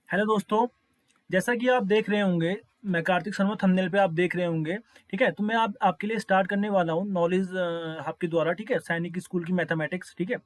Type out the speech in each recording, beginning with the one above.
Hello दोस्तों, जैसा कि आप देख रहे होंगे, मैं कार्तिक शर्मा थंबनेल पे आप देख रहे होंगे, ठीक है? तो मैं आपके लिए स्टार्ट करने वाला हूँ नॉलेज हब के द्वारा, ठीक है? सैनिक स्कूल की मैथमेटिक्स, ठीक है?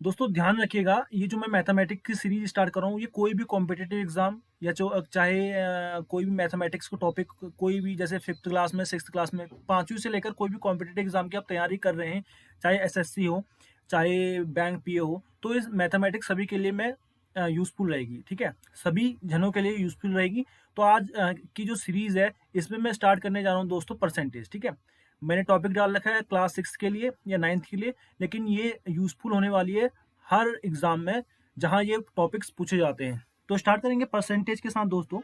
दोस्तों ध्यान रखिएगा, ये जो मैं मैथमेटिक्स की सीरीज स्टार्ट कर रहा हूँ, ये कोई भी कॉम्पिटिटिव एग्जाम या चाहे कोई भी मैथमेटिक्स को टॉपिक कोई भी जैसे फिफ्थ क्लास में, सिक्स्थ क्लास में, पाँचवीं से लेकर कोई भी कॉम्पिटिटिव एग्जाम की आप तैयारी कर रहे हैं, चाहे एसएससी हो, चाहे बैंक पीए हो, तो इस मैथमेटिक्स सभी के लिए मैं यूज़फुल रहेगी, ठीक है? सभी जनों के लिए यूज़फुल रहेगी। तो आज की जो सीरीज़ है, इसमें मैं स्टार्ट करने जा रहा हूँ दोस्तों परसेंटेज, ठीक है? मैंने टॉपिक डाल रखा है क्लास 6 के लिए या 9th के लिए, लेकिन ये यूज़फुल होने वाली है हर एग्ज़ाम में जहाँ ये टॉपिक्स पूछे जाते हैं। तो स्टार्ट करेंगे परसेंटेज के साथ दोस्तों।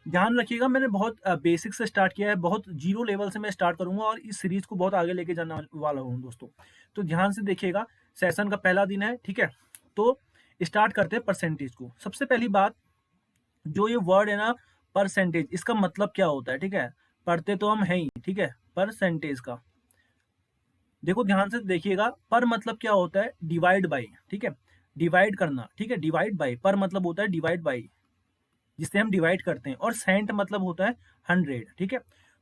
ध्यान रखिएगा, मैंने बहुत बेसिक से स्टार्ट किया है, बहुत जीरो लेवल से मैं स्टार्ट करूँगा और इस सीरीज़ को बहुत आगे लेके जाने वाला हूँ दोस्तों। तो ध्यान से देखिएगा, सेशन का पहला दिन है, ठीक है? तो स्टार्ट करते हैं परसेंटेज को। सबसे पहली बात, जो ये वर्ड है ना परसेंटेज, इसका मतलब क्या होता है, ठीक है? पढ़ते तो हम हैं ही, ठीक है? परसेंटेज का देखो ध्यान से देखिएगा, पर मतलब क्या होता है? डिवाइड बाई, ठीक है? डिवाइड करना, ठीक है? डिवाइड बाई, पर मतलब होता है डिवाइड बाई, जिससे हम डिवाइड करते हैं, और सेंट मतलब होता है 100, ठीक है?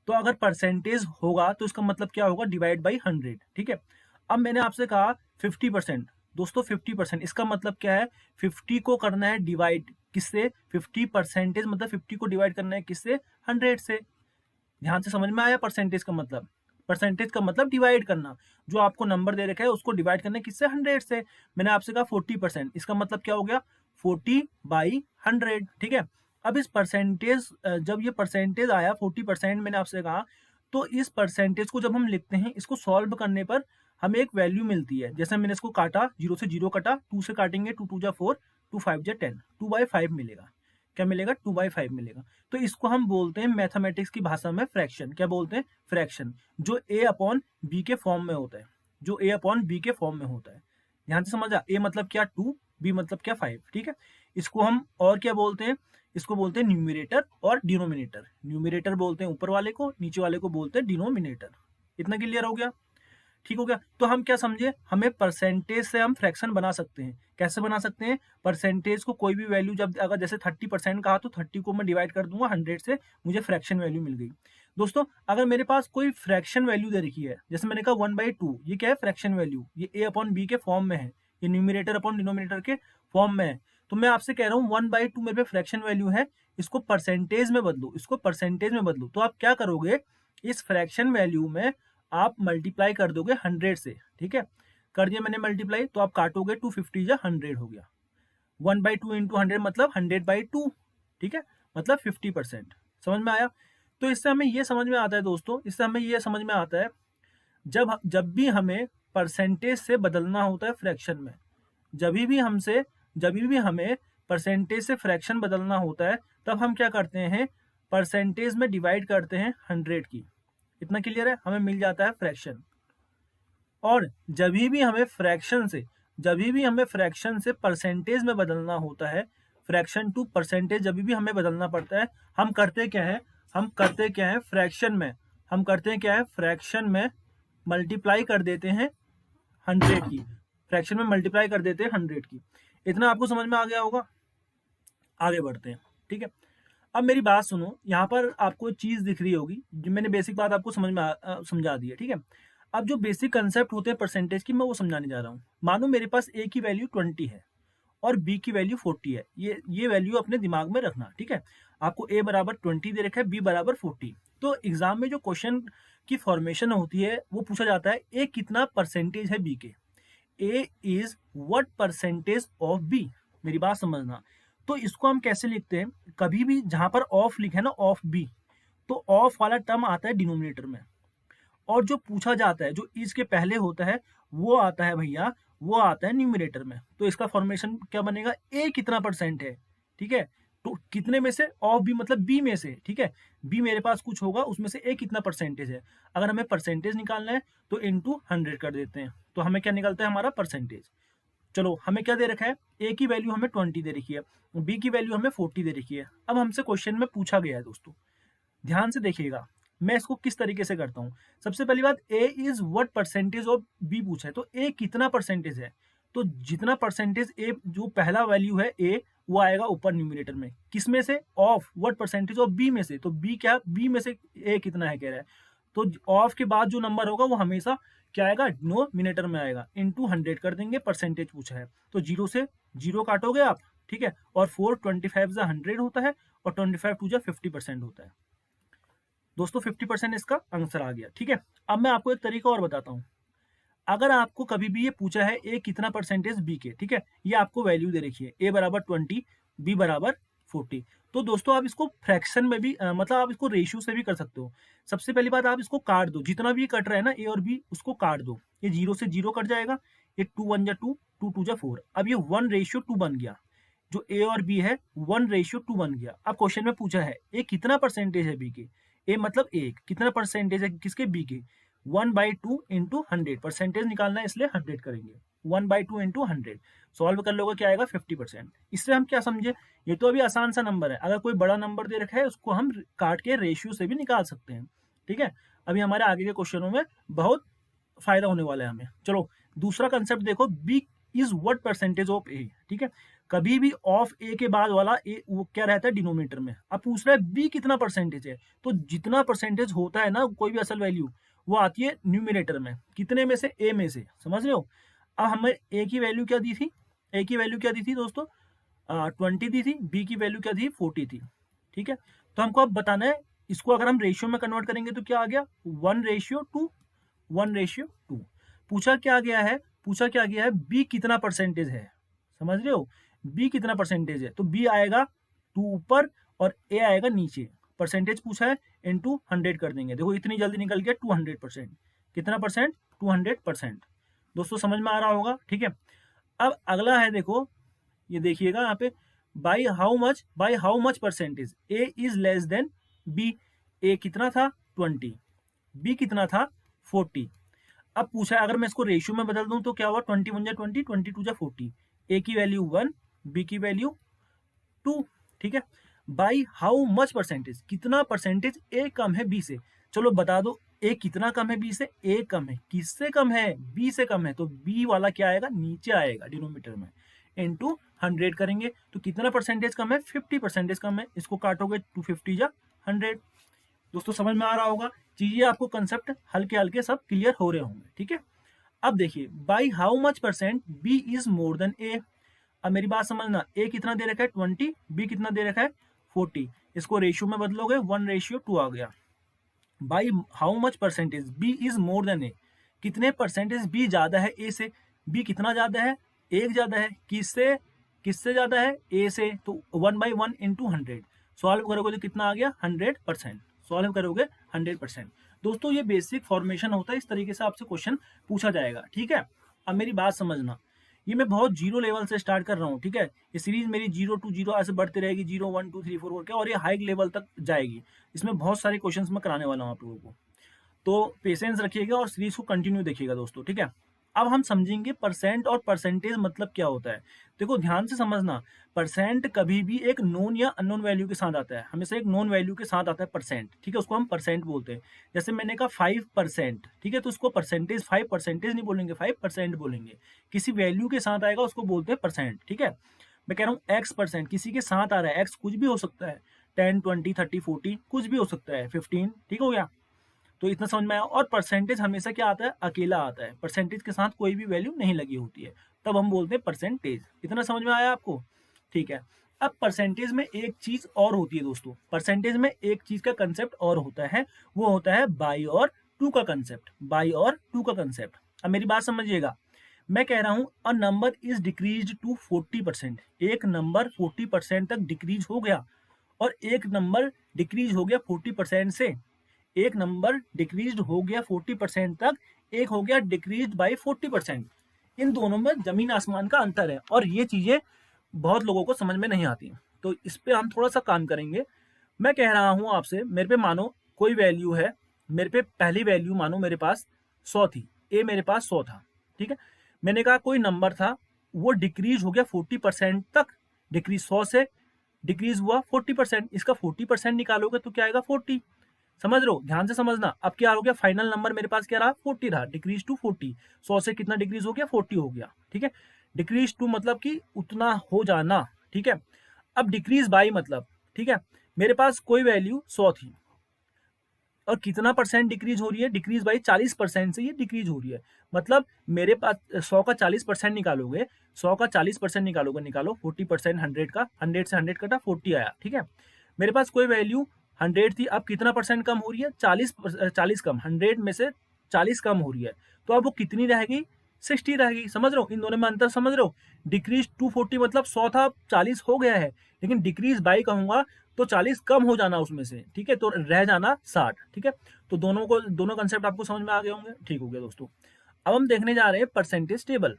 तो अगर परसेंटेज होगा तो इसका मतलब क्या होगा? डिवाइड बाई 100, ठीक है? अब मैंने आपसे कहा 50%, दोस्तों 50%, इसका मतलब क्या है? 50 को करना है डिवाइड किससे? 50 परसेंटेज मतलब 50 को डिवाइड करना है किससे? 100 से। ध्यान से समझ में आया परसेंटेज का मतलब? परसेंटेज का मतलब डिवाइड करना, जो आपको नंबर दे रखा है उसको डिवाइड करना है किससे? 100 से। मैंने आपसे कहा 40%, इसका मतलब क्या हो गया? 40/100, ठीक है? अब इस परसेंटेज, जब ये परसेंटेज आया 40%, मैंने आपसे कहा, तो इस परसेंटेज को जब हम लिखते हैं, इसको सॉल्व करने पर हमें एक वैल्यू मिलती है। जैसे मैंने इसको काटा, 0 से 0 कटा, 2 से काटेंगे, 2 2 जा 4, 2 5 जा 10, 2/5 मिलेगा। क्या मिलेगा? 2/5 मिलेगा। तो इसको हम बोलते हैं मैथमेटिक्स की भाषा में फ्रैक्शन। क्या बोलते हैं? फ्रैक्शन, जो ए अपॉन बी के फॉर्म में होता है, जो ए अपॉन बी के फॉर्म में होता है। ध्यान से समझा, ए मतलब क्या? 2, बी मतलब क्या? 5, ठीक है? इसको हम और क्या बोलते हैं? इसको बोलते हैं न्यूमिनेटर और डिनोमिनेटर। न्यूमिनेटर बोलते हैं ऊपर वाले को, नीचे वाले को बोलते हैं डिनोमिनेटर। इतना क्लियर हो गया? ठीक हो गया? तो हम क्या समझे? हमें परसेंटेज से हम फ्रैक्शन बना सकते हैं। कैसे बना सकते हैं? परसेंटेज को कोई भी वैल्यू, जब अगर जैसे 30% कहा, तो 30 को मैं डिवाइड कर दूंगा 100 से, मुझे फ्रैक्शन वैल्यू मिल गई। दोस्तों अगर मेरे पास कोई फ्रैक्शन वैल्यू दे रखी है, जैसे मैंने कहा 1/2, ये क्या है? फ्रैक्शन वैल्यू, ये ए अपॉन बी के फॉर्म में है, ये न्यूमिनेटर अपॉन डिनोमिनेटर के फॉर्म में है। तो मैं आपसे कह रहा हूँ 1/2 मेरे पे फ्रैक्शन वैल्यू है, इसको परसेंटेज में बदलो, इसको परसेंटेज में बदलो। तो आप क्या करोगे? इस फ्रैक्शन वैल्यू में आप मल्टीप्लाई कर दोगे 100 से, ठीक है? कर दिया मैंने मल्टीप्लाई, तो आप काटोगे, 250 जा 100 हो गया। 1/2 इंटू 100 मतलब 100/2, ठीक है? मतलब 50%। समझ में आया? तो इससे हमें ये समझ में आता है दोस्तों, इससे हमें ये समझ में आता है, जब भी हमें परसेंटेज से बदलना होता है फ्रैक्शन में, जब भी हमें परसेंटेज से फ्रैक्शन बदलना होता है, तब हम क्या करते हैं? परसेंटेज में डिवाइड करते हैं 100 की। इतना क्लियर है? हमें मिल जाता है फ्रैक्शन। और जब भी हमें फ्रैक्शन से परसेंटेज में बदलना होता है, फ्रैक्शन टू परसेंटेज जब भी हमें बदलना पड़ता है, हम करते क्या है? फ्रैक्शन में मल्टीप्लाई कर देते हैं 100 की। फ्रैक्शन में मल्टीप्लाई कर देते हैं 100 की। इतना आपको समझ में आ गया होगा? आगे बढ़ते हैं, ठीक है? अब मेरी बात सुनो, यहाँ पर आपको चीज दिख रही होगी, जो मैंने बेसिक बात आपको समझा दी है, ठीक है? अब जो बेसिक कंसेप्ट होते हैं परसेंटेज की, मैं वो समझाने जा रहा हूँ। मानो मेरे पास ए की वैल्यू 20 है और बी की वैल्यू 40 है। ये वैल्यू अपने दिमाग में रखना, ठीक है? आपको ए बराबर 20 दे रखा है, बी बराबर 40। तो एग्जाम में जो क्वेश्चन की फॉर्मेशन होती है, वो पूछा जाता है ए कितना परसेंटेज है बी के। A is what percentage of B. मेरी बात समझना। तो इसको हम कैसे लिखते हैं? कभी भी जहां पर ऑफ लिखे ना, ऑफ बी, तो ऑफ वाला टर्म आता है डिनोमिनेटर में, और जो पूछा जाता है, जो इज के पहले होता है, वो आता है भैया, वो आता है न्यूमिनेटर में। तो इसका फॉर्मेशन क्या बनेगा? ए कितना परसेंट है, ठीक है? तो कितने में से? ऑफ बी मतलब बी में से, ठीक है? बी मेरे पास कुछ होगा, उसमें से ए कितना परसेंटेज है। अगर हमें परसेंटेज निकालना है तो इंटू 100 कर देते हैं, तो हमें क्या निकलता है? हमारा परसेंटेज। चलो, हमें क्या दे रखा है? ए की वैल्यू हमें 20 दे रखी है, बी की वैल्यू हमें 40 दे रखी है। अब हमसे क्वेश्चन में पूछा गया है दोस्तों, ध्यान से देखिएगा, मैं इसको किस तरीके से करता हूँ। सबसे पहली बात, A is what percentage of B पूछा है, तो ए कितना परसेंटेज है? तो जितना परसेंटेज ए, जो पहला वैल्यू है ए, वो आएगा ऊपर न्यूमिनेटर में। किस में से? Of what percentage of B में से। तो बी क्या? बी में से ए कितना है कह रहा है, तो ऑफ के बाद जो नंबर होगा वो हमेशा क्या आएगा? डिनोमिनेटर में आएगा। इनटू 100 कर देंगे, परसेंटेज पूछा है तो 0 से 0 काटोगे आप, ठीक है। और 4 25 जा 100 होता है और 25 2 जा 50% होता है। दोस्तों 50% इसका आंसर आ गया, ठीक है। अब मैं आपको एक तरीका और बताता हूँ। अगर आपको कभी भी ये पूछा है ए कितना परसेंटेज बी के, ठीक है, ये आपको वैल्यू दे रखी है, ए बराबर 20, बी बराबर 40। तो दोस्तों आप इसको फ्रैक्शन में भी मतलब आप इसको रेशियो से भी कर सकते हो। सबसे पहली बात, आप इसको काट दो, जितना भी कट रहा है ना ए और बी उसको काट दो। ये 0 से 0 कट जाएगा, ये 2 1 जा 2, 2 2 जा 4। अब ये 1:2 बन गया। जो ए और बी है 1:2 बन गया। अब क्वेश्चन में पूछा है ए कितना परसेंटेज है बी के, ए मतलब एक, कितना परसेंटेज है किसके? बी के। 1/2 इंटू 100, परसेंटेज निकालना है इसलिए 100 करेंगे। 1/2 इंटू 100 सॉल्व कर लोगे क्या आएगा? 50%। इससे हम क्या समझे? ये तो अभी आसान सा नंबर है, अगर कोई बड़ा नंबर दे रखा है उसको हम काट के रेशियो से भी निकाल सकते हैं, ठीक है। अभी हमारे आगे के क्वेश्चनों में बहुत फायदा होने वाला है हमें। चलो दूसरा कंसेप्ट देखो, B is what percentage of A, ठीक है। कभी भी ऑफ ए के बाद वाला ए वो क्या रहता है? डिनोमिनेटर में। अब पूछ रहा है बी कितना परसेंटेज है, तो जितना परसेंटेज होता है ना कोई भी असल वैल्यू, वो आती है न्यूमिनेटर में। कितने में से? ए में से, समझ रहे हो। अब हमें ए की वैल्यू क्या दी थी? ए की वैल्यू क्या दी थी दोस्तों? 20 दी थी। बी की वैल्यू क्या थी? 40 थी, ठीक है। तो हमको अब बताना है इसको अगर हम रेशियो में कन्वर्ट करेंगे तो क्या आ गया? 1:2, 1:2। पूछा क्या गया है? पूछा क्या गया है? बी कितना परसेंटेज है, समझ रहे हो। बी कितना परसेंटेज है, तो बी आएगा 2 ऊपर और ए आएगा नीचे। परसेंटेज पूछा है, इंटू 100 कर देंगे। देखो इतनी जल्दी निकल गया 200%। कितना परसेंट? 200%। दोस्तों समझ में आ रहा होगा, ठीक है। अब अगला है, देखो ये देखिएगा यहाँ पे, by how much percentage A is less than B. A कितना था? 20, बी कितना था? 40। अब पूछा है अगर मैं इसको रेशियो में बदल दूं तो क्या हुआ? 21 जा 20, 22 जा 40। ए की वैल्यू 1, बी की वैल्यू 2, ठीक है। बाई हाउ मच परसेंटेज, कितना परसेंटेज ए कम है बी से। चलो बता दो ए कितना कम है बी से? ए कम है। किससे कम है? बी से कम है। तो बी वाला क्या आएगा? नीचे आएगा डिनोमीटर में। इंटू 100 करेंगे तो कितना परसेंटेज कम है? 50% कम है। इसको काटोगे 250 जा 100। दोस्तों समझ में आ रहा होगा, चीजें आपको कंसेप्ट हल्के हल्के सब क्लियर हो रहे होंगे, ठीक है। अब देखिए, by how much percent B is more than A. अब मेरी बात समझना, ए कितना दे रखा है? 20, बी कितना दे रखा है? 40। इसको रेशियो में बदलोगे 1:2 आ गया। By how much percentage B is more than A, कितने परसेंटेज बी ज्यादा है ए से। बी कितना ज्यादा है? एक ज्यादा है। किससे? किससे ज्यादा है? ए से। तो 1/1 इंटू 100 सॉल्व करोगे तो कितना आ गया? 100%। सॉल्व करोगे 100%। दोस्तों ये बेसिक फॉर्मेशन होता है, इस तरीके से आपसे क्वेश्चन पूछा जाएगा, ठीक है। अब मेरी बात समझना, ये मैं बहुत जीरो लेवल से स्टार्ट कर रहा हूँ, ठीक है। ये सीरीज मेरी 0 to 0 ऐसे बढ़ती रहेगी, 0 1 2 3 4 करके, और ये हाई लेवल तक जाएगी। इसमें बहुत सारे क्वेश्चंस मैं कराने वाला हूँ आप लोगों को, तो पेशेंस रखिएगा और सीरीज को कंटिन्यू देखिएगा दोस्तों, ठीक है। अब हम समझेंगे परसेंट और परसेंटेज मतलब क्या होता है। देखो ध्यान से समझना, परसेंट कभी भी एक नोन या अननोन वैल्यू के साथ आता है, हमेशा एक नोन वैल्यू के साथ आता है परसेंट, ठीक है। उसको हम परसेंट बोलते हैं। जैसे मैंने कहा 5%, ठीक है, तो उसको परसेंटेज 5% नहीं बोलेंगे, 5% बोलेंगे। किसी वैल्यू के साथ आएगा उसको बोलते हैं परसेंट, ठीक है। मैं कह रहा हूँ X% किसी के साथ आ रहा है, एक्स कुछ भी हो सकता है, 10 20 30 40 कुछ भी हो सकता है, 15, ठीक हो गया। तो इतना समझ में आया। और परसेंटेज हमेशा क्या आता है? अकेला आता है, परसेंटेज के साथ कोई भी वैल्यू नहीं लगी होती है, तब हम बोलते हैं परसेंटेज। इतना समझ में आया आपको? ठीक है। अब परसेंटेज में एक चीज और होती है दोस्तों, परसेंटेज में एक चीज का कंसेप्ट और होता है, वो होता है बाई और टू का कंसेप्ट। बाई और टू का कंसेप्ट, अब मेरी बात समझिएगा। मैं कह रहा हूं a number is decrease to 40%। एक नंबर 40% तक डिक्रीज हो गया और एक नंबर डिक्रीज हो गया 40% से। एक नंबर डिक्रीज हो गया 40% तक, एक हो गया डिक्रीज बाई 40%। इन दोनों में जमीन आसमान का अंतर है और ये चीजें बहुत लोगों को समझ में नहीं आती, तो इस पे हम थोड़ा सा काम करेंगे। मैं कह रहा हूं आपसे, मेरे पे मानो कोई वैल्यू है, मेरे पे पहली वैल्यू मानो मेरे पास 100 थी, ए मेरे पास 100 था, ठीक है। मैंने कहा कोई नंबर था, वो डिक्रीज हो गया 40% तक, डिक्रीज 100 से डिक्रीज हुआ 40%। इसका 40% निकालोगे तो क्या आएगा? 40। समझ रहे हो? ध्यान से समझना। अब क्या हो गया? फाइनल नंबर मेरे पास क्या रहा? 40 रहा, डिक्रीज टू 40। 100 से कितना डिक्रीज हो गया? 40 हो गया, ठीक है। डिक्रीज टू मतलब कि उतना हो जाना, ठीक है। अब डिक्रीज बाई मतलब, ठीक है, मेरे पास कोई वैल्यू 100 थी और कितना परसेंट डिक्रीज हो रही है, डिक्रीज बाई 40% से ये डिक्रीज हो रही है। मतलब मेरे पास 100 का 40% निकालोगे, 100 का 40% निकालोगे, निकालो 40%, 100 का, 100 से 100 कटा 40 आया, ठीक है। मेरे पास कोई वैल्यू 100 थी, अब कितना परसेंट कम हो रही है, 40 कम, 100 में से 40 कम हो रही है, तो अब वो कितनी रहेगी, 60 रहेगी। समझ रहे हो, इन दोनों में अंतर समझ रहे हो। डिक्रीज टू 40 मतलब 100 था, 40 हो गया है, लेकिन डिक्रीज बाई कहूंगा तो 40 कम हो जाना उसमें से, ठीक है, तो रह जाना 60, ठीक है। तो दोनों कंसेप्ट आपको समझ में आ गए होंगे, ठीक हो गया दोस्तों। अब हम देखने जा रहे हैं परसेंटेज टेबल,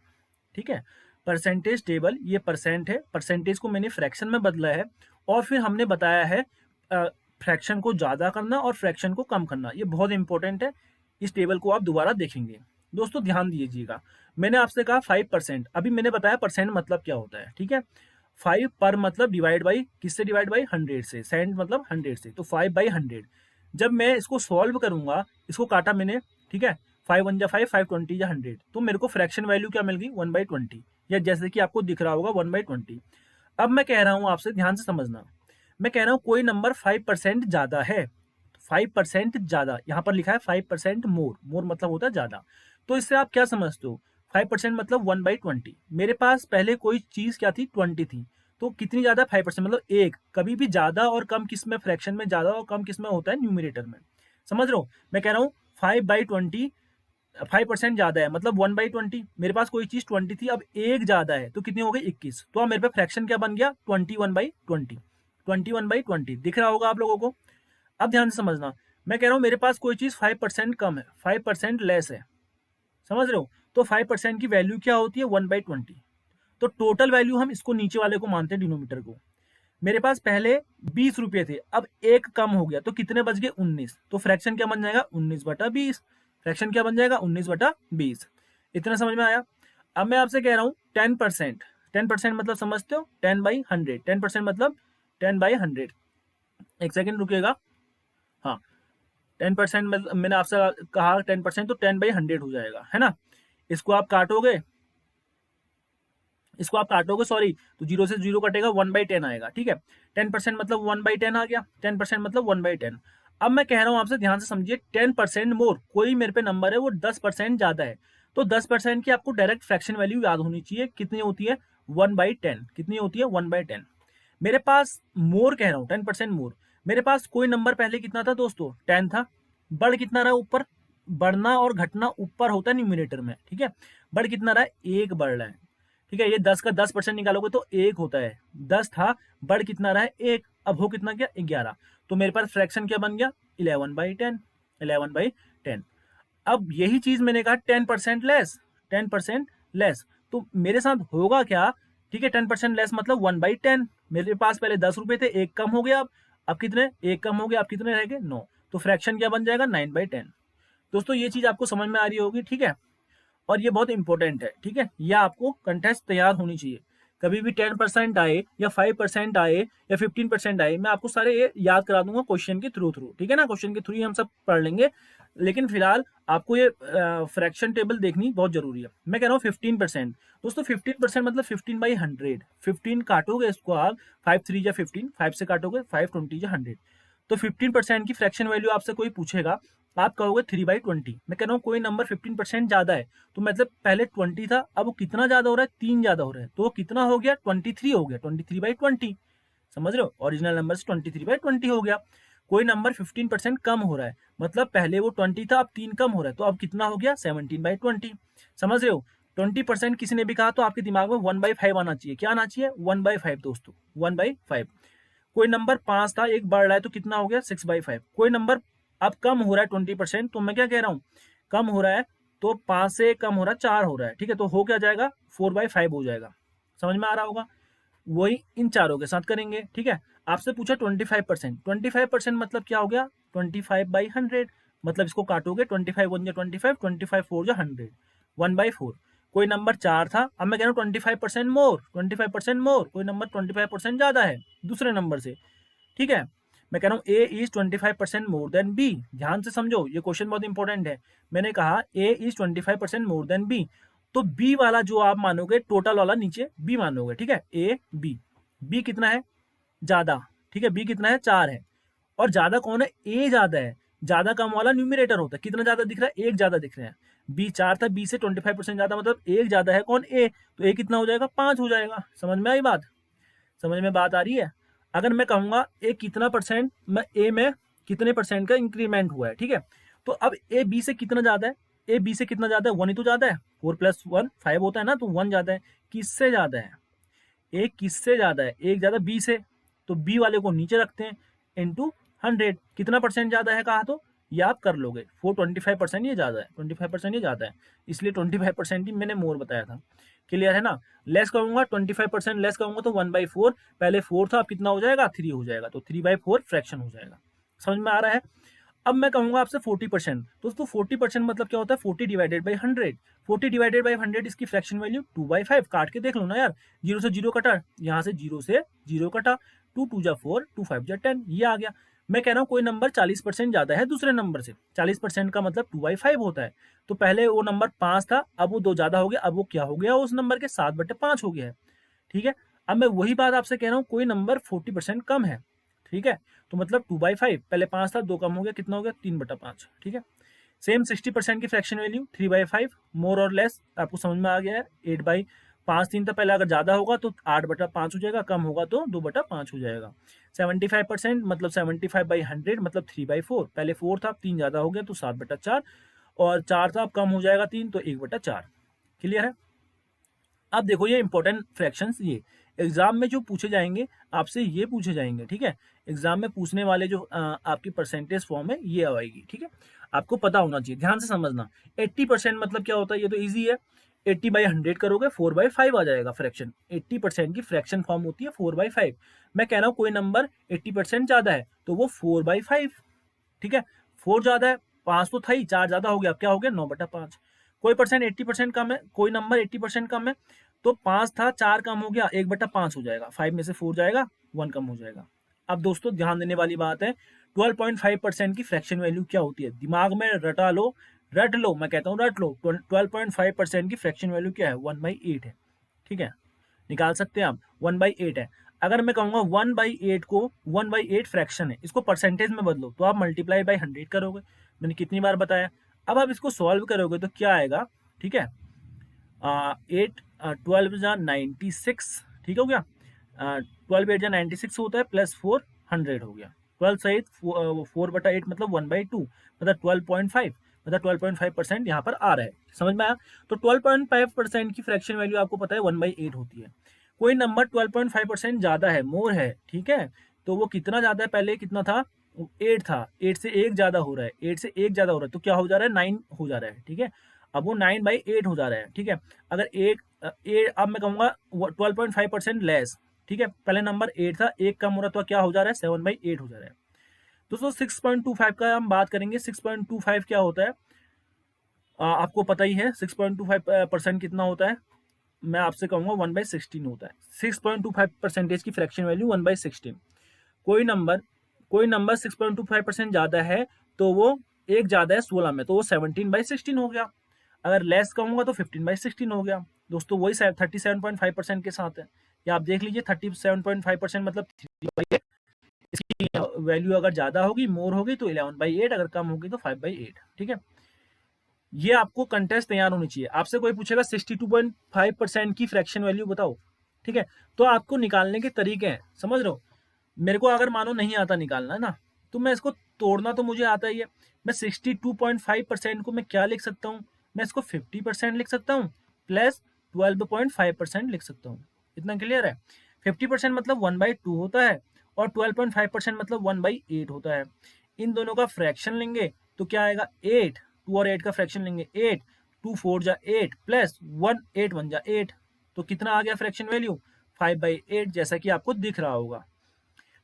ठीक है। परसेंटेज टेबल, ये परसेंट है, परसेंटेज को मैंने फ्रैक्शन में बदला है और फिर हमने बताया है फ्रैक्शन को ज़्यादा करना और फ्रैक्शन को कम करना, ये बहुत इंपॉर्टेंट है। इस टेबल को आप दोबारा देखेंगे। दोस्तों ध्यान दीजिएगा, मैंने आपसे कहा 5%, अभी मैंने बताया परसेंट मतलब क्या होता है, ठीक है। 5 पर मतलब डिवाइड बाई, किससे डिवाइड बाई, 100 से, सेंट मतलब 100 से, तो 5/100। जब मैं इसको सॉल्व करूंगा, इसको काटा मैंने, ठीक है, 5 1 जा 5, 5 20 जा 100, तो मेरे को फ्रैक्शन वैल्यू क्या मिल गई, 1/20, या जैसे कि आपको दिख रहा होगा 1/20। अब मैं कह रहा हूं आपसे, ध्यान से समझना, मैं कह रहा हूं कोई नंबर 5% ज्यादा है, 5% ज्यादा, यहाँ पर लिखा है 5% मोर, मोर मतलब होता है ज्यादा, तो इससे आप क्या समझते हो, 5% मतलब 1/20। मेरे पास पहले कोई चीज क्या थी, 20 थी, तो कितनी ज्यादा, 5%, मतलब एक, कभी भी ज्यादा और कम किस में, फ्रैक्शन में ज्यादा और कम किस में होता है, न्यूमिनेटर में। समझ रहे हो, मैं कह रहा हूँ 5/20, 5% ज्यादा है मतलब 1/20, मेरे पास कोई चीज 20 थी, अब एक ज्यादा है, तो कितनी हो गई, 21, तो अब मेरे पे फ्रैक्शन क्या बन गया, 21/20, 21/20 दिख रहा होगा आप लोगों को। अब ध्यान से समझना, मैं कह रहा हूँ मेरे पास कोई चीज 5% कम है, 5% लेस है, समझ रहे हो, तो 5% की वैल्यू क्या होती है, 1/20। तो टोटल वैल्यू हम इसको नीचे वाले को मानते हैं, डिनोमीटर को। मेरे पास पहले 20 रुपए थे, अब एक कम हो गया, तो कितने बच गए, 19, तो फ्रैक्शन क्या बन जाएगा, 19/20, फ्रैक्शन क्या बन जाएगा, 19/20। इतना समझ में आया। अब मैं आपसे कह रहा हूँ 10%, 10% मतलब समझते हो, 10/100, 10% मतलब 10/100। एक सेकेंड रुकिएगा, हाँ, 10% मैंने आपसे कहा 10%, तो 10/100 हो जाएगा, है ना। इसको आप काटोगे, सॉरी, तो 0 से 0 कटेगा, 1/10 आएगा, ठीक है। 10% मतलब 1/10 आ गया, 10% मतलब 1/10। अब मैं कह रहा हूं आपसे, ध्यान से समझिए, 10% मोर, कोई मेरे पे नंबर है वो 10% ज्यादा है, तो 10% की आपको डायरेक्ट फ्रैक्शन वैल्यू याद होनी चाहिए, कितनी होती है, 1/10, कितनी होती है, 1/10। मेरे पास मोर कह रहा हूँ, 10% मोर, मेरे पास कोई नंबर पहले कितना था दोस्तों, 10 था, बढ़ कितना रहा ऊपर, बढ़ना और घटना ऊपर होता है न्यूमिनेटर में, ठीक है। बढ़ कितना रहा है, एक बढ़ रहा है, ठीक है, ये 10 का 10% निकालोगे तो एक होता है, 10 था, बढ़ कितना रहा है, एक, अब हो कितना गया, 11, तो मेरे पास फ्रैक्शन क्या बन गया, 11/10, 11/10। अब यही चीज मैंने कहा 10% लेस, 10% लेस, तो मेरे साथ होगा क्या, ठीक है, 10% लेस मतलब 1/10, मेरे पास पहले 10 रुपए थे, एक कम हो गया, अब कितने, एक कम हो गया, अब कितने रह गए, 9, तो फ्रैक्शन क्या बन जाएगा, 9/10। दोस्तों ये चीज आपको समझ में आ रही होगी, ठीक है, और ये बहुत इंपॉर्टेंट है, ठीक है, यह आपको कंटेस्ट तैयार होनी चाहिए, कभी भी 10% आए या 5% आए या 15% आए, मैं आपको सारे ये याद करा दूंगा क्वेश्चन के थ्रू, ठीक है ना, क्वेश्चन के थ्रू ही हम सब पढ़ लेंगे, लेकिन फिलहाल आपको ये फ्रैक्शन टेबल देखनी बहुत जरूरी है। मैं कह रहा हूँ 15%, दोस्तों 15% मतलब 15/100, 15 काटोगे इसको आप, 5 3 या 15, 5 से काटोगे, 5 20 या 100, तो 15% की फ्रैक्शन वैल्यू आपसे कोई पूछेगा, आप कहोगे 3/20। मैं कह रहा हूँ कोई नंबर 15% ज्यादा है, तो मतलब पहले 20 था, अब वो कितना ज्यादा हो रहा है, 3 ज्यादा हो रहा है, तो वो कितना हो गया, 23 हो गया, 23/20, समझ रहे हो, ओरिजिनल नंबर से 23/20 हो गया। कोई नंबर 15% कम हो रहा है, मतलब पहले वो 20 था, अब 3 कम हो रहा है, तो अब कितना हो गया, 17/20, समझ रहे हो। 20% किसी ने भी कहा तो आपके दिमाग में 1/5 आना चाहिए, क्या आना चाहिए, 1/5 दोस्तों, 1/5। कोई नंबर 5 था, एक बढ़ रहा है, तो कितना हो गया, 6/5। कोई नंबर अब कम हो रहा है 20%, तो मैं क्या कह रहा हूँ, कम हो रहा है, तो 5 से कम हो रहा है, 4 हो रहा है, ठीक है, तो हो क्या जाएगा, 4/5 हो जाएगा, समझ में आ रहा होगा। वही इन चारों के साथ करेंगे, ठीक है। आपसे पूछा 25%, 25% मतलब क्या हो गया, 25/100, मतलब इसको काटोगे, 25 1 जा 25, 25 4 जा 100, 1/4। कोई नंबर 4 था, अब मैं कह रहा हूँ 25% मोर, 25% मोर, कोई नंबर 25% ज्यादा है दूसरे नंबर से, ठीक है। मैं कह रहा हूँ ए इज 25% मोर देन बी, ध्यान से समझो, ये क्वेश्चन बहुत इंपॉर्टेंट है। मैंने कहा ए इज 25% मोर देन बी, तो बी वाला जो आप मानोगे, टोटल वाला नीचे बी मानोगे, ठीक है, ए बी, बी कितना है, ज्यादा, ठीक है, बी कितना है, 4 है। और ज्यादा कौन है, ए ज्यादा है। ज्यादा कम वाला न्यूमिनेटर होता है, कितना ज्यादा दिख रहा है, एक ज्यादा दिख रहा है। बी 4 था, बी से 25% ज्यादा, मतलब एक ज्यादा है कौन, ए। तो ए कितना हो जाएगा, 5 हो जाएगा। समझ में आई बात, समझ में बात आ रही है। अगर मैं कहूंगा ए कितना परसेंट, मैं ए में कितने परसेंट का इंक्रीमेंट हुआ है, ठीक है। तो अब ए बी से कितना ज्यादा है, ए बी से कितना ज्यादा है, 1 ही तो ज्यादा है, 4+1 5 होता है ना, तो 1 ज्यादा है। किससे ज्यादा है, ए किससे ज्यादा है, एक ज्यादा बी से। तो बी वाले को नीचे रखते हैं, इंटू 100, कितना परसेंट ज्यादा है कहा, तो ये आप कर लोगे, 425% ये ज्यादा है, 25% ये ज्यादा है, इसलिए 25% ही मैंने मोर बताया था। क्लियर है ना। लेस कहूंगा 25% लेस कहूंगा तो 1/4, पहले 4 था, अब कितना हो जाएगा, 3 हो जाएगा, तो 3/4 फ्रैक्शन हो जाएगा। समझ में आ रहा है। अब मैं कहूंगा आपसे 40%, दोस्तों 40% मतलब क्या होता है, 40/100। 40/100 इसकी फ्रैक्शन वैल्यू 2/5, काट के देख लो ना यार, 0 से 0 कटा, यहाँ से 0 से 0 कटा, 2 2 जा 4, 2 5 जा 10, ये आ गया। मैं कह रहा हूँ कोई नंबर 40% ज्यादा है दूसरे नंबर से, 40% का मतलब 2/5 होता है। तो पहले वो नंबर 5 था, अब वो 2 ज्यादा हो गया, अब वो क्या हो गया, उस नंबर के 7/5 हो गया है, ठीक है। अब मैं वही बात आपसे कह रहा हूँ, कोई नंबर 40% कम है, ठीक है, तो मतलब 2/5, पहले 5 था, 2 कम हो गया, कितना हो गया, 3/5, ठीक है। सेम 60% की फ्रैक्शन वैल्यू 3/5, मोर और लेस आपको समझ में आ गया है। 8/5 3 था पहले, अगर ज्यादा होगा तो 8/5 हो जाएगा, कम होगा तो 2/5 हो जाएगा। 75% मतलब 75/100 मतलब 3/4, पहले 4 था, 3 ज्यादा हो गया तो 7/4, और 4 था, अब कम हो जाएगा 3 तो 1/4। क्लियर है। अब देखो ये इंपॉर्टेंट फ्रैक्शंस, ये एग्जाम में जो पूछे जाएंगे आपसे, ये पूछे जाएंगे, ठीक है। एग्जाम में पूछने वाले जो आपकी परसेंटेज फॉर्म है ये आएगी, ठीक है। आपको पता होना चाहिए, ध्यान से समझना। 80% मतलब क्या होता है, ये तो इजी है। 80/100 करोगे 4/5 आ जाएगा फ्रैक्शन। 80% की फ्रैक्शन फॉर्म होती है 4/5। मैं कह रहा हूँ कोई नंबर 80% ज्यादा है तो वो 4/5, ठीक है। 4 ज्यादा है, 5 तो था ही, 4 ज्यादा हो गया, अब क्या हो गया, 9/5। कोई परसेंट 80% कम है, कोई नंबर 80% कम है, तो 5 था, 4 कम हो गया, 1/5 हो जाएगा, 5 में से 4 जाएगा, 1 कम हो जाएगा। अब दोस्तों ध्यान देने वाली बात है, 12.5% की फ्रैक्शन वैल्यू क्या होती है, दिमाग में रटा लो, रट लो, मैं कहता हूँ रट लो। 12.5% की फ्रैक्शन वैल्यू क्या है, 1/8 है, ठीक है, निकाल सकते हैं आप, 1/8 है। अगर मैं कहूंगा 1/8 को, 1/8 फ्रैक्शन है, इसको परसेंटेज में बदलो, तो आप मल्टीप्लाई बाई 100 करोगे, मैंने कितनी बार बताया। अब आप इसको सॉल्व करोगे तो क्या आएगा, ठीक है, 8 12 जा 96, ठीक हो गया। 12 8 जा 96 होता है, +4 100 हो गया। 12 सहित 4/8 मतलब 1/2, मतलब 12.5, मतलब 12.5% यहाँ पर आ रहा है, समझ में आया। तो 12.5% की फ्रैक्शन वैल्यू आपको पता है 1/8 होती है। कोई नंबर 12.5% ज्यादा है, मोर है, ठीक है, तो वो कितना ज्यादा है, पहले कितना था, 8 था, 8 से 1 ज्यादा हो रहा है, 8 से 1 ज्यादा हो रहा है, तो क्या हो जा रहा है, 9 हो जा रहा है, ठीक है। अब वो 9/8 हो जा रहा है, ठीक है। अगर अब मैं कहूंगा 12.5% लेस, ठीक है, पहले नंबर 8 था, 1 कम हो रहा, तो क्या हो जा रहा है, 7/8 हो जा रहा है। दोस्तों 6.25 का हम बात करेंगे। 6.25 क्या होता है, आपको पता ही है 6.25% कितना होता है, मैं आपसे कहूंगा 1/16 होता है। 6.25% की फ्रैक्शन वैल्यू 1/16। कोई नंबर कोई नंबर 6.25% ज्यादा है तो वो एक ज्यादा है 16 में, तो वो 17/16 हो गया। अगर लेस कहूंगा तो 15/16 हो गया। दोस्तों वही 37.5% के साथ है, या आप देख लीजिए 37.5% मतलब 3/8। इसकी वैल्यू अगर ज्यादा होगी, मोर होगी तो 11/8, अगर कम होगी तो 5/8, ठीक है। ये आपको कंटेस्ट तैयार होनी चाहिए। आपसे कोई पूछेगा 62.5% की फ्रैक्शन वैल्यू बताओ, ठीक है, तो आपको निकालने के तरीके हैं, समझ रहे हो। मेरे को अगर मानो नहीं आता निकालना है ना, तो मैं इसको तोड़ना तो मुझे आता ही है। मैं 62.5% को मैं क्या लिख सकता हूँ, मैं इसको 50% लिख सकता हूँ, प्लस 12.5% लिख सकता हूँ। इतना क्लियर है। 50% मतलब 1/2 होता है, और 12.5% मतलब 1/8 होता है। इन दोनों का फ्रैक्शन लेंगे तो क्या आएगा, 8, 2 और 8 का फ्रैक्शन लेंगे, 8, 2 4 जा 8, प्लस 1 8 1 जा 8, तो कितना आ गया फ्रैक्शन वैल्यू, 5/8, जैसा कि आपको दिख रहा होगा।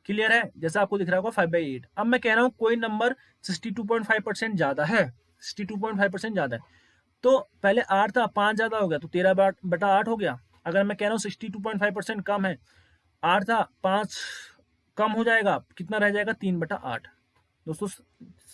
क्लियर है, जैसा आपको दिख रहा होगा 5/8। अब मैं कह रहा हूँ कोई नंबर 62.5% ज्यादा है, 62.5% ज्यादा है, तो पहले 8 था, 5 ज्यादा हो गया, तो 13/8 हो गया। अगर मैं कह रहा हूँ 62.5% कम है, 8 था, 5 कम हो जाएगा, कितना रह जाएगा, 3/8। दोस्तों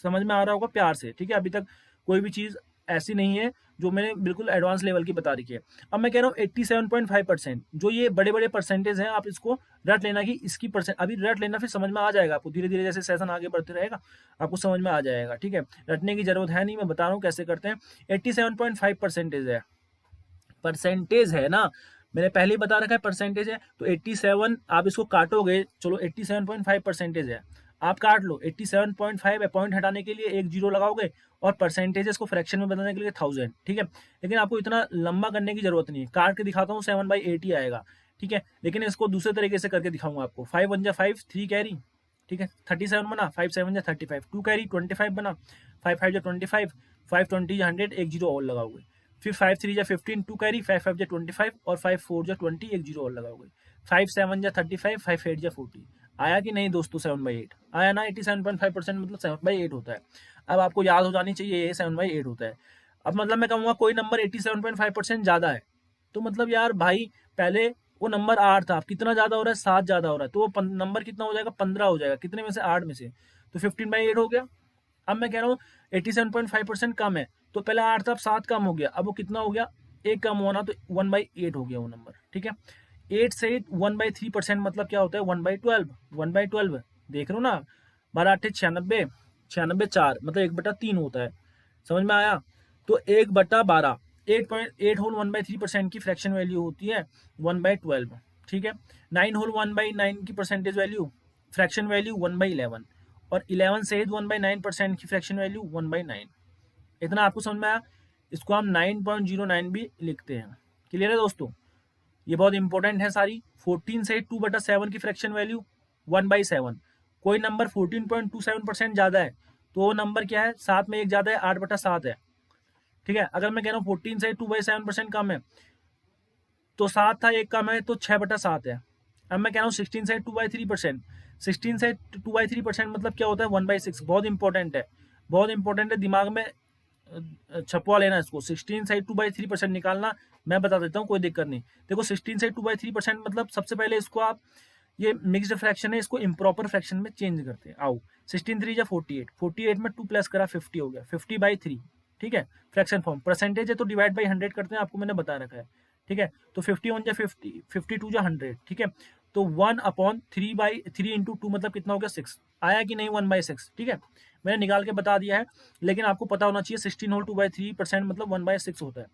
समझ में आ रहा होगा प्यार से, ठीक है। अभी तक कोई भी चीज ऐसी नहीं है जो मैंने बिल्कुल एडवांस लेवल की बता रखी है। अब मैं कह रहा हूँ 87.5%, जो ये बड़े बड़े परसेंटेज हैं, आप इसको रट लेना कि इसकी परसेंट, अभी रट लेना, फिर समझ में आ जाएगा आपको, धीरे धीरे जैसे सेशन आगे बढ़ते रहेगा आपको समझ में आ जाएगा, ठीक है। रटने की जरूरत है नहीं, मैं बता रहा हूँ कैसे करते हैं। 87.5% है, परसेंटेज है ना, मैंने पहले ही बता रखा है परसेंटेज है, तो 87 आप इसको काटोगे, चलो 87.5 परसेंटेज है, आप काट लो 87.5 है, पॉइंट हटाने के लिए एक जीरो लगाओगे, और परसेंटेजेस को फ्रैक्शन में बदलने के लिए 1000, ठीक है। लेकिन आपको इतना लंबा करने की जरूरत नहीं है, काट के दिखाता हूँ 7/8 ही आएगा, ठीक है। लेकिन इसको दूसरे तरीके से करके दिखाऊंगा आपको। 5 1 जा 5, 3 कैरी, ठीक है, 37 बना, 5 7 जा 35, 2 कैरी 25 बना, 5 5 जा 25, 5 20 जा 100, एक जीरो और लगाओगे। फिर 5 3 जा 15, 2 कैरी, 5 5 जा 25, और 5 4 जा 20, एक जीरो और लगाओगे। 5 7 जा 35, 5 8 जा 40। आया कि नहीं दोस्तों? 7/8 आया ना। 87.5% मतलब 7/8 होता है। अब आपको याद हो जानी चाहिए, ये 7/8 होता है। अब मतलब मैं कहूँगा कोई नंबर 87.5% ज़्यादा है, तो मतलब यार भाई, पहले वो नंबर 8 था, अब कितना ज़्यादा हो रहा है? 7 ज़्यादा हो रहा है, तो वो नंबर कितना हो जाएगा? 15 हो जाएगा। कितने में से? 8 में से, तो 15/8 हो गया। अब मैं कह रहा हूँ 87.5% कम है, तो पहले 8 था, अब 7 कम हो गया, अब वो कितना हो गया? एक कम हुआ ना, तो 1/8 हो गया वो नंबर, ठीक है। 8 से 1/3% मतलब क्या होता है? 1/12, 1/12, देख रहे हो ना, 12 8 96, 96 4 मतलब 1/3 होता है, समझ में आया? तो 1/12, 8.8 होल 1/3% की फ्रैक्शन वैल्यू होती है 1/12, ठीक है। 9 होल 1/9 की परसेंटेज वैल्यू, फ्रैक्शन वैल्यू 1/11, और 11 से 1/9% की फ्रैक्शन वैल्यू 1/9। इतना आपको समझ में आया? इसको हम 9.09 भी लिखते हैं। क्लियर है दोस्तों? ये बहुत इंपॉर्टेंट है सारी। 14 से 2/7 की फ्रैक्शन वैल्यू 1/7। कोई नंबर 14.27% ज्यादा है, तो वो नंबर क्या है? 7 में एक ज्यादा है, 8/7 है, ठीक है। अगर मैं कह रहा हूँ 14 से 2/7% कम है, तो 7 था, एक कम है, तो 6/7 है। अब मैं कह रहा हूँ 16 से 2/3%, 16 से 2/3% मतलब क्या होता है? 1/6। बहुत इंपॉर्टेंट है, बहुत इंपॉर्टेंट है, दिमाग में छपवा लेना इसको। 16 से 2/3% निकालना, मैं बता देता हूँ, कोई दिक्कत नहीं। देखो 16 से 2/3% मतलब सबसे पहले इसको आप, ये मिक्स्ड फ्रैक्शन है, इसको इम्प्रॉपर फ्रैक्शन में चेंज करते हैं। आओ, 16 3 जा 48, 48 में 2 प्लस करा 50 हो गया, 50/3, ठीक है। फ्रैक्शन फॉर्म, परसेंटेज है तो डिवाइड बाई 100 करते हैं, आपको मैंने बता रखा है, ठीक है। तो 51 जा 50, 52 जा 100, ठीक है। तो 1/3/3 इंटू 2 मतलब कितना हो गया? 6। आया कि नहीं? 1/6, ठीक है। मैंने निकाल के बता दिया है, लेकिन आपको पता होना चाहिए 16 होल 2/3% मतलब 1/6 होता है।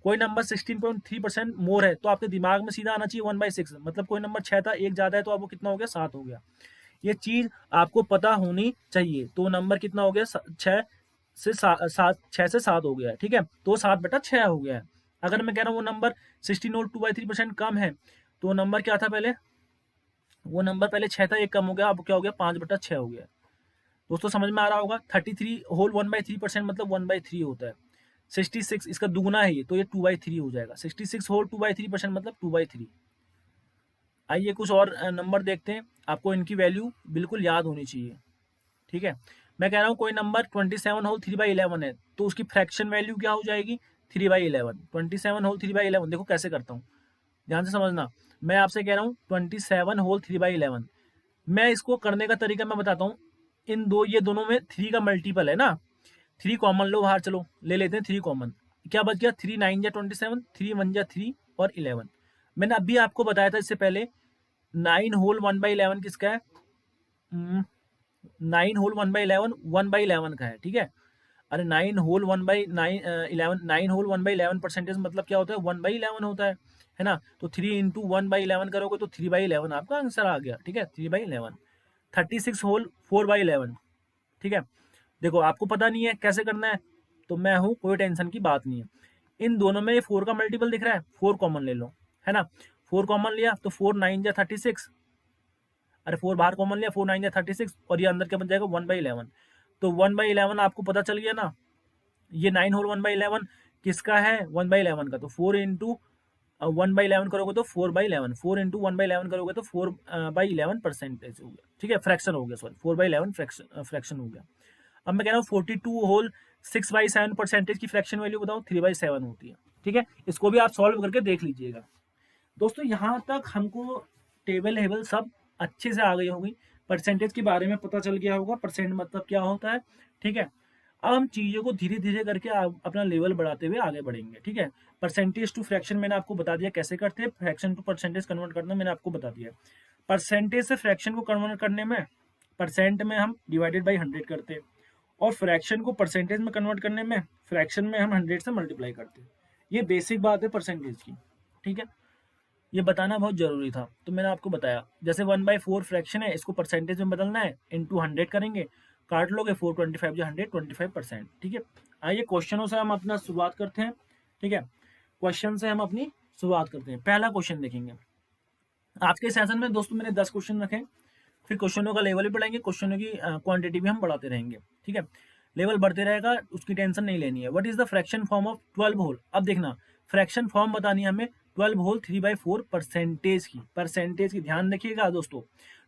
कोई नंबर 16.3% मोर है, तो आपके दिमाग में सीधा आना चाहिए 1/6, मतलब कोई नंबर 6 था, एक ज्यादा है, तो आपको कितना हो गया? 7 हो गया। ये चीज आपको पता होनी चाहिए। तो नंबर कितना हो गया? 6 से 7 हो गया है, ठीक है। तो 7/6 हो गया है। अगर मैं कह रहा हूँ वो नंबर 16 और 2/3% कम है, तो नंबर क्या था पहले? वो नंबर पहले 6 था, एक कम हो गया, अब क्या हो गया? 5/6 हो गया। दोस्तों समझ में आ रहा होगा? 33 होल 1/3% मतलब 1/3 होता है। 66 इसका दुगुना है ये, तो ये 2/3 हो जाएगा। 66 होल 2/3% मतलब 2/3। आइए कुछ और नंबर देखते हैं, आपको इनकी वैल्यू बिल्कुल याद होनी चाहिए, ठीक है। मैं कह रहा हूँ कोई नंबर 27 होल 3/11 है, तो उसकी फ्रैक्शन वैल्यू क्या हो जाएगी? 3/11। 27 होल 3/11, देखो कैसे करता हूँ, ध्यान से समझना। मैं आपसे कह रहा हूँ 27 होल 3/11, मैं इसको करने का तरीका मैं बताता हूँ। इन दो, ये दोनों में 3 का मल्टीपल है ना, 3 कॉमन लो बाहर, चलो ले लेते हैं 3 कॉमन। क्या बच गया? 3 9 जा 27, 3 1 जा 3, और 11। मैंने अभी आपको बताया था इससे पहले, 9 होल 1/11 किसका है? 9 होल 1/11 1/11 का है, ठीक है। अरे 9 होल 1/9 9 होल 1/11 परसेंटेज मतलब क्या होता है? 1/11 होता है ना। तो 3 इंटू 1/11 करोगे तो 3/11 आपका आंसर आ गया, ठीक है। 3/11। 36 होल 4/11, ठीक है। देखो आपको पता नहीं है कैसे करना है, तो मैं हूँ, कोई टेंशन की बात नहीं है। इन दोनों में 4 का मल्टीपल दिख रहा है, 4 कॉमन ले लो, है ना। 4 कॉमन लिया तो 4 9 जा 36, अरे 4 बाहर कॉमन लिया, 4 9 जा 36, और ये अंदर क्या बन जाएगा? 1/11। तो 1/11 आपको पता चल गया ना। ये 9 होल 1/11 किसका है? 1/11 का। तो 4 इंटू 1/11 करोगे तो 4/11, 4 इंटू 1/11 करोगे तो 4/11 परसेंटेज हो गया, ठीक है, फ्रैक्शन हो गया, सॉरी 4/11 फ्रैक्शन हो गया। अब मैं कह रहा हूँ 42 होल 6/7 परसेंटेज की फ्रैक्शन वैल्यू बताओ? 3/7 होती है, ठीक है। इसको भी आप सॉल्व करके देख लीजिएगा। दोस्तों यहाँ तक हमको टेबल हेबल सब अच्छे से आ गई होगी, परसेंटेज के बारे में पता चल गया होगा, परसेंट मतलब क्या होता है, ठीक है। अब हम चीज़ों को धीरे धीरे करके अपना लेवल बढ़ाते हुए आगे बढ़ेंगे, ठीक है। परसेंटेज टू फ्रैक्शन मैंने आपको बता दिया कैसे करते हैं, फ्रैक्शन टू परसेंटेज कन्वर्ट करना मैंने आपको बता दिया। परसेंटेज से फ्रैक्शन को कन्वर्ट करने में परसेंट में हम डिवाइडेड बाई 100 करते हैं, और फ्रैक्शन को परसेंटेज में कन्वर्ट करने में फ्रैक्शन में हम 100 से मल्टीप्लाई करते हैं। ये बेसिक बात है परसेंटेज की, ठीक है। ये बताना बहुत जरूरी था, तो मैंने आपको बताया। जैसे 1/4 फ्रैक्शन है, इसको परसेंटेज में बदलना है, इंटू 100 करेंगे, काट लोगे 425 जो 100 25%, ठीक है। आइए क्वेश्चनों से हम अपना शुरुआत करते हैं, ठीक है। क्वेश्चन से हम अपनी शुरुआत करते हैं। पहला क्वेश्चन देखेंगे। आज के सेशन में दोस्तों मैंने 10 क्वेश्चन रखे, फिर क्वेश्चनों का लेवल भी बढ़ाएंगे, क्वेश्चनों की क्वांटिटी भी हम बढ़ाते रहेंगे, ठीक है। लेवल बढ़ते रहेगा, उसकी टेंशन नहीं लेनी है। What is the fraction form of 12 whole? अब देखना, फ्रैक्शन फॉर्म बतानी है हमें 12 होल 3/4 परसेंटेज की, परसेंटेज की ध्यान रखिएगा दोस्तों।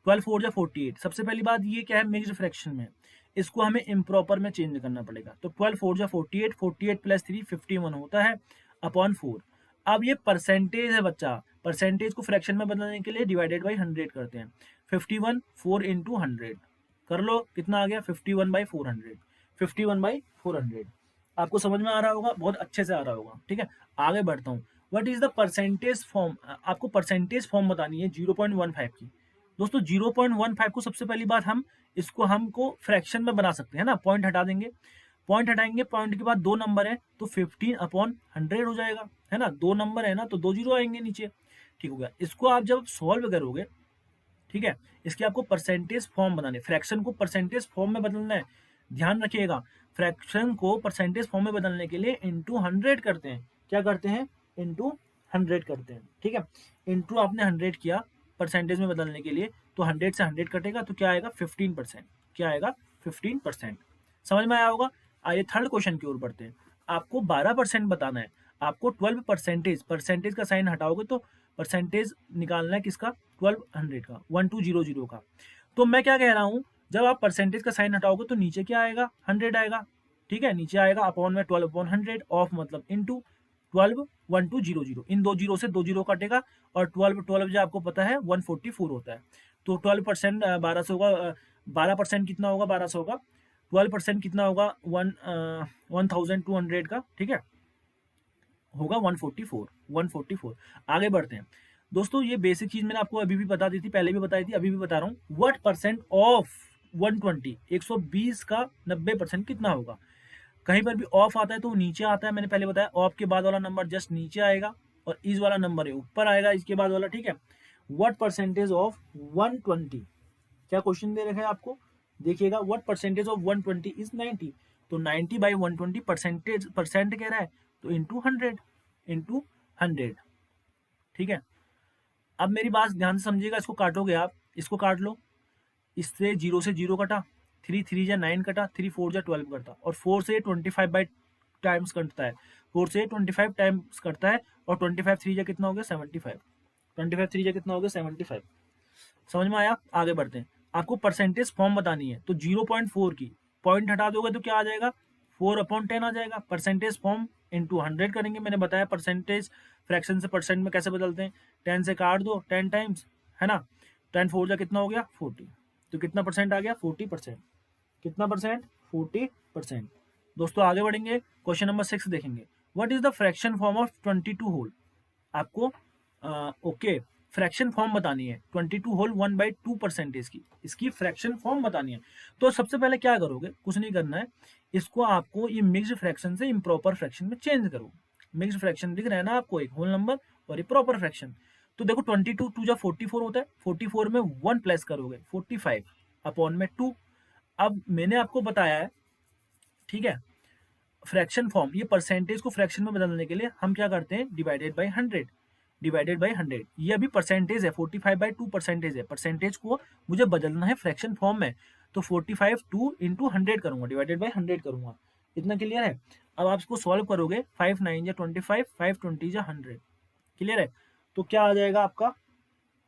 12 4 या 48। सबसे पहली बात ये क्या है, मिक्स्ड फ्रैक्शन में इसको हमें इम्प्रॉपर में चेंज करना पड़ेगा। तो 12 4 या 48, 48 प्लस 3 51 होता है अपॉन 4। अब ये परसेंटेज है बच्चा, परसेंटेज को फ्रैक्शन में बदलने के लिए डिवाइडेड बाई 100 करते हैं। 51 4 इंटू 100 कर लो, कितना आ गया 51/400। 51/400 आपको समझ में आ रहा होगा, बहुत अच्छे से आ रहा होगा, ठीक है। आगे बढ़ता हूँ। What is the percentage form? आपको परसेंटेज फॉर्म बतानी है 0.15 की। दोस्तों 0.15 को सबसे पहली बात हमको फ्रैक्शन में बना सकते हैं ना, पॉइंट हटा देंगे, पॉइंट हटाएंगे, पॉइंट के बाद 2 नंबर है तो 15/100 हो जाएगा, है ना। 2 नंबर है ना तो 2 जीरो आएंगे नीचे, ठीक हो गया। इसको आप जब सॉल्व करोगे, ठीक है, इसके आपको परसेंटेज फॉर्म बनाने, फ्रैक्शन को परसेंटेज फॉर्म में बदलना है। ध्यान रखिएगा, फ्रैक्शन को परसेंटेज फॉर्म में बदलने के लिए इंटू 100 करते हैं। क्या करते हैं? इंटू 100 करते हैं, ठीक है। इंटू आपने 100 किया परसेंटेज में बदलने के लिए, तो 100 से 100 कटेगा तो क्या आएगा 15%। क्या आएगा 15%। समझ में आया होगा। आइए थर्ड क्वेश्चन की ओर बढ़ते हैं। आपको 12% बताना है, आपको 12 परसेंटेज, परसेंटेज का साइन हटाओगे तो परसेंटेज निकालना है किसका, 1200 का, 1200 का। तो मैं क्या कह रहा हूँ, जब आप परसेंटेज का साइन हटाओगे तो नीचे क्या आएगा, 100 आएगा, ठीक है। नीचे आएगा अपॉन में 12/100, ऑफ मतलब इंटू 12 1200, इन दो जीरो से दो जीरो कटेगा, और 12 12 जो आपको पता है 144 होता है। तो 12% 1200 का, 12% कितना होगा 1200 का, 12% कितना होगा 1200 का, ठीक है, होगा 144। आगे बढ़ते हैं दोस्तों। ये बेसिक चीज मैंने आपको अभी भी बता दी थी, पहले भी बताई थी, अभी भी बता रहा हूँ। व्हाट परसेंट ऑफ 120, 120 का 90% कितना होगा? कहीं पर भी ऑफ आता है तो वो नीचे आता है, मैंने पहले बताया, ऑफ के बाद वाला नंबर जस्ट नीचे आएगा, और इस वाला नंबर है ऊपर आएगा इसके बाद वाला, ठीक है। What percentage of 120? क्या क्वेश्चन दे रखा है आपको, देखिएगा। व्हाट परसेंटेज ऑफ 120 इज 90, तो 90/120 परसेंटेज, परसेंट कह रहा है, तो इंटू 100, ठीक है। अब मेरी बात ध्यान से समझिएगा, इसको काटोगे आप, इसको काट लो, इससे 0 से 0 कटा, 3 3 जा 9 कटा, 3 4 जा 12 कटा, और 4 से 25 बाई टाइम्स कटता है, 4 से 25 टाइम्स कटता है, और 25 3 जा कितना हो गया 75, 25 3 जा कितना हो गया 75। समझ में आया। आगे बढ़ते हैं। आपको परसेंटेज फॉर्म बतानी है, तो 0.4 की पॉइंट हटा दोगे तो क्या आ जाएगा, 4/10 आ जाएगा। परसेंटेज फॉर्म इंटू 100 करेंगे, मैंने बताया परसेंटेज फ्रैक्शन से परसेंट में कैसे बदलते हैं। 10 से काट दो 10 टाइम्स, है ना। 10 4 जा कितना हो गया 40, तो कितना परसेंट आ गया 40%। कितना परसेंट 40%। दोस्तों आगे बढ़ेंगे, क्वेश्चन नंबर 6 देखेंगे। What is the fraction form of 22 whole? आपको ओके फ्रैक्शन फॉर्म बतानी है 22 होल 1/2 परसेंटेज की, इसकी फ्रैक्शन फॉर्म बतानी है। तो सबसे पहले क्या करोगे, कुछ नहीं करना है, इसको आपको ये मिक्स्ड फ्रैक्शन से इम्प्रॉपर फ्रैक्शन में चेंज करो। मिक्स्ड फ्रैक्शन दिख रहा है ना आपको, एक होल नंबर और एक प्रॉपर फ्रैक्शन। तो देखो 22 2 जा 44 होता है, 44 में 1 प्लस करोगे 45 अपॉन में 2। अब मैंने आपको बताया है, ठीक है, फ्रैक्शन फॉर्म, ये परसेंटेज को फ्रैक्शन में बदलने के लिए हम क्या करते हैं, डिवाइडेड बाई 100, डिवाइडेड बाई 100। ये अभी परसेंटेज है, 45/2 परसेंटेज है, परसेंटेज को मुझे बदलना है फ्रैक्शन फॉर्म में, तो 45 2 इंटू 100 करूंगा, डिवाइडेड बाई 100 करूंगा। इतना क्लियर है। अब आप इसको सॉल्व करोगे, 5 9 जा 25, 5 20 जा 100, क्लियर है। तो क्या आ जाएगा आपका,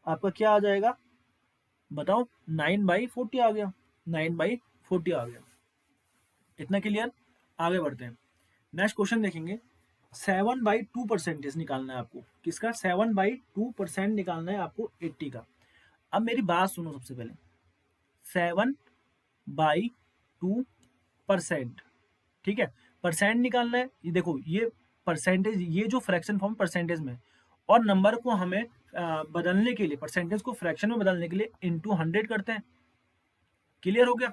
आपका क्या आ जाएगा बताओ, 9/40 आ गया, 9/40 आ गया। इतना क्लियर। आगे बढ़ते हैं, नेक्स्ट क्वेश्चन देखेंगे। 7/2 परसेंटेज निकालना है आपको, किसका 7/2% निकालना है आपको 80 का। अब मेरी बात सुनो, सबसे पहले 7/2%, ठीक है। परसेंट निकालना है, ये देखो ये परसेंटेज, ये जो फ्रैक्शन फॉर्म परसेंटेज में, और नंबर को हमें बदलने के लिए, परसेंटेज को फ्रैक्शन में बदलने के लिए इंटू 100 करते हैं। क्लियर हो गया?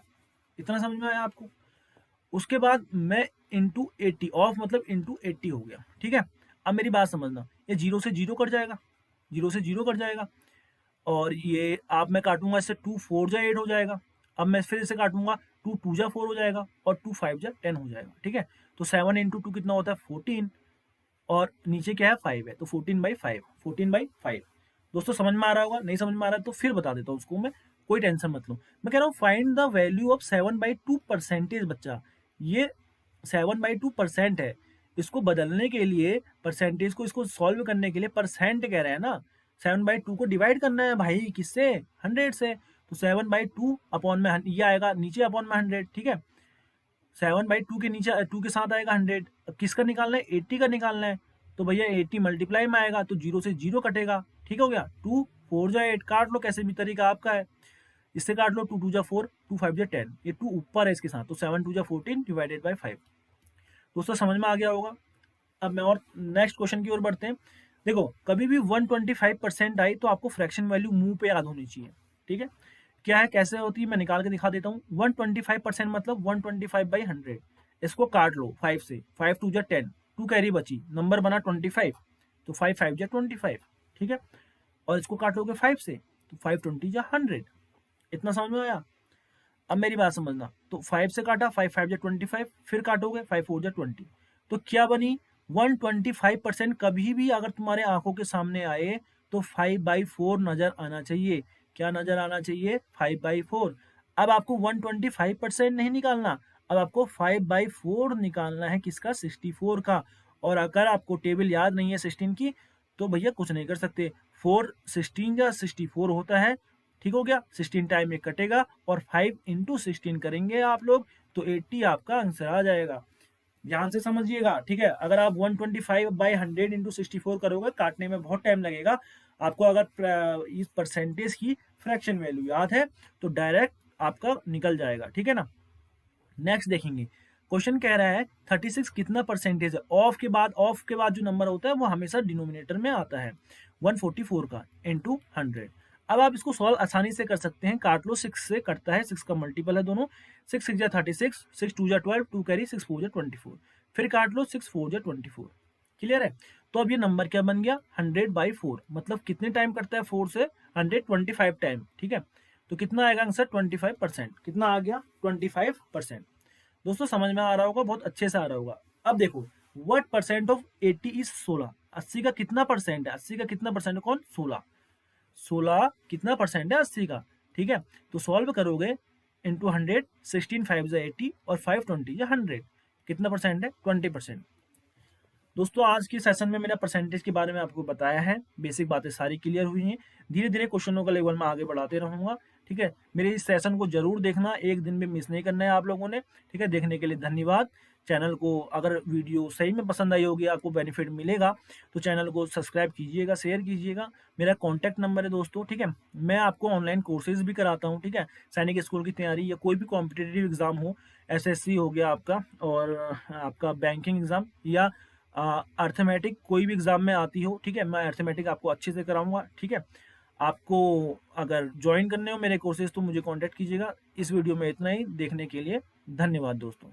इतना समझ में आया आपको? उसके बाद मैं इंटू 80, ऑफ मतलब इंटू 80 हो गया, ठीक है। अब मेरी बात समझना, ये जीरो से जीरो कट जाएगा, जीरो से जीरो कट जाएगा, और ये आप मैं काटूंगा इससे, 2 4 जा 8 हो जाएगा। अब मैं फिर इसे काटूंगा, 2 2 जा 4 हो जाएगा, और 2 5 जा 10 हो जाएगा, ठीक है। तो 7 इंटू 2 कितना होता है? 14, और नीचे क्या है? 5 है, तो 14/5, 14/5। दोस्तों समझ में आ रहा होगा? नहीं समझ में आ रहा है तो फिर बता देता हूँ उसको मैं, कोई टेंशन मत लो। मैं कह रहा हूँ find the value of 7/2 percentage. बच्चा, ये 7/2% है, इसको बदलने के लिए, परसेंटेज को इसको सॉल्व करने के लिए परसेंट कह रहे हैं ना, 7/2 को डिवाइड करना है भाई, किससे? 100 से। तो 7/2 अपॉन में ये आएगा नीचे अपॉन में 100, ठीक है। 7/2 के नीचे 2 के साथ आएगा 100। अब किसका निकालना है? 80 का निकालना है। तो भैया 80 मल्टीप्लाई में आएगा, तो जीरो से जीरो कटेगा, ठीक हो गया। 2 4 जा 8, काट लो, कैसे भी तरीका आपका है, इससे काट लो। 2 2 जा 4, 2 5 जा 10, ये 2 ऊपर है इसके साथ, तो 7 2 जा 14 डिवाइडेड बाई 5। दोस्तों समझ में आ गया होगा? अब मैं और नेक्स्ट क्वेश्चन की ओर बढ़ते हैं। देखो, कभी भी 125% आई तो आपको फ्रैक्शन वैल्यू मुंह पे याद होनी चाहिए, ठीक है। क्या है, कैसे होती है, मैं निकाल के दिखा देता हूँ। 125% मतलब 125/100। इसको काट लो 5 से, 5 2 जा 10, 2 कैरी बची, नंबर बना 25, तो 5 5 जा 25, ठीक है। और इसको काटोगे 5 से, तो 5 20 जा 100। इतना समझ में आया? अब मेरी बात समझना, तो 5 से काटा, 5 5 जा 25, फिर काटोगे 5 4 जा 20, तो क्या बनी? 125% कभी भी अगर तुम्हारे आंखों के सामने आए तो 5/4 नजर आना चाहिए। क्या नजर आना चाहिए? 5/4। अब आपको 125% नहीं निकालना, अब आपको 5/4 निकालना है, किसका? 64 का। और अगर आपको टेबल याद नहीं है 16 की, तो भैया कुछ नहीं कर सकते, 4 16 या 64 होता है, ठीक हो गया। 16 टाइम में कटेगा, और 5 इंटू 16 करेंगे आप लोग, तो 80 आपका आंसर आ जाएगा। ध्यान से समझिएगा, ठीक है। अगर आप 125/100 इंटू 64 करोगे, काटने में बहुत टाइम लगेगा आपको। अगर इस परसेंटेज की फ्रैक्शन वैल्यू याद है तो डायरेक्ट आपका निकल जाएगा, ठीक है ना। नेक्स्ट देखेंगे, क्वेश्चन कह रहा है 36 कितना परसेंटेज है? ऑफ के बाद जो नंबर होता है वो हमेशा डिनोमिनेटर में आता है, 144 का इंटू 100। अब आप इसको सॉल्व आसानी से कर सकते हैं, काट लो, 6 से कटता है, 6 का मल्टीपल है दोनों, 6 6 जा 36, 6 2 जा 12, 2 कैरी, 6 4 जा 24, फिर काट लो, 6 4 जा 24। क्लियर है? तो अब ये नंबर क्या बन गया? 100/4, मतलब कितने टाइम करता है 4 से? 125 टाइम, ठीक है। तो कितना आएगा आंसर? 25%। कितना आ गया? 25%। दोस्तों समझ में आ रहा होगा, बहुत अच्छे से आ रहा होगा। अब देखो, व्हाट परसेंट ऑफ 80 इज 16? 80 का कितना परसेंट है? 80 का कितना परसेंट है? कौन? 16। 16 कितना परसेंट है 80 का? ठीक है, तो सॉल्व करोगे इंटू 100, 16 5 जा 80, और 5 20 जा 100, कितना परसेंट है? 20%। दोस्तों आज के सेशन में मैंने परसेंटेज के बारे में आपको बताया है, बेसिक बातें सारी क्लियर हुई हैं। धीरे धीरे क्वेश्चनों का लेवल में आगे बढ़ाते रहूंगा, ठीक है। मेरे इस सेशन को जरूर देखना, एक दिन भी मिस नहीं करना है आप लोगों ने, ठीक है। देखने के लिए धन्यवाद। चैनल को अगर वीडियो सही में पसंद आई होगी, आपको बेनिफिट मिलेगा, तो चैनल को सब्सक्राइब कीजिएगा, शेयर कीजिएगा। मेरा कॉन्टैक्ट नंबर है दोस्तों, ठीक है। मैं आपको ऑनलाइन कोर्सेज भी कराता हूँ, ठीक है। सैनिक स्कूल की तैयारी या कोई भी कॉम्पिटेटिव एग्जाम हो, एसएससी हो गया आपका, और आपका बैंकिंग एग्जाम, या अर्थमेटिक कोई भी एग्जाम में आती हो, ठीक है, मैं अर्थमेटिक आपको अच्छे से कराऊंगा, ठीक है। आपको अगर ज्वाइन करने हो मेरे कोर्सेज तो मुझे कांटेक्ट कीजिएगा। इस वीडियो में इतना ही, देखने के लिए धन्यवाद दोस्तों।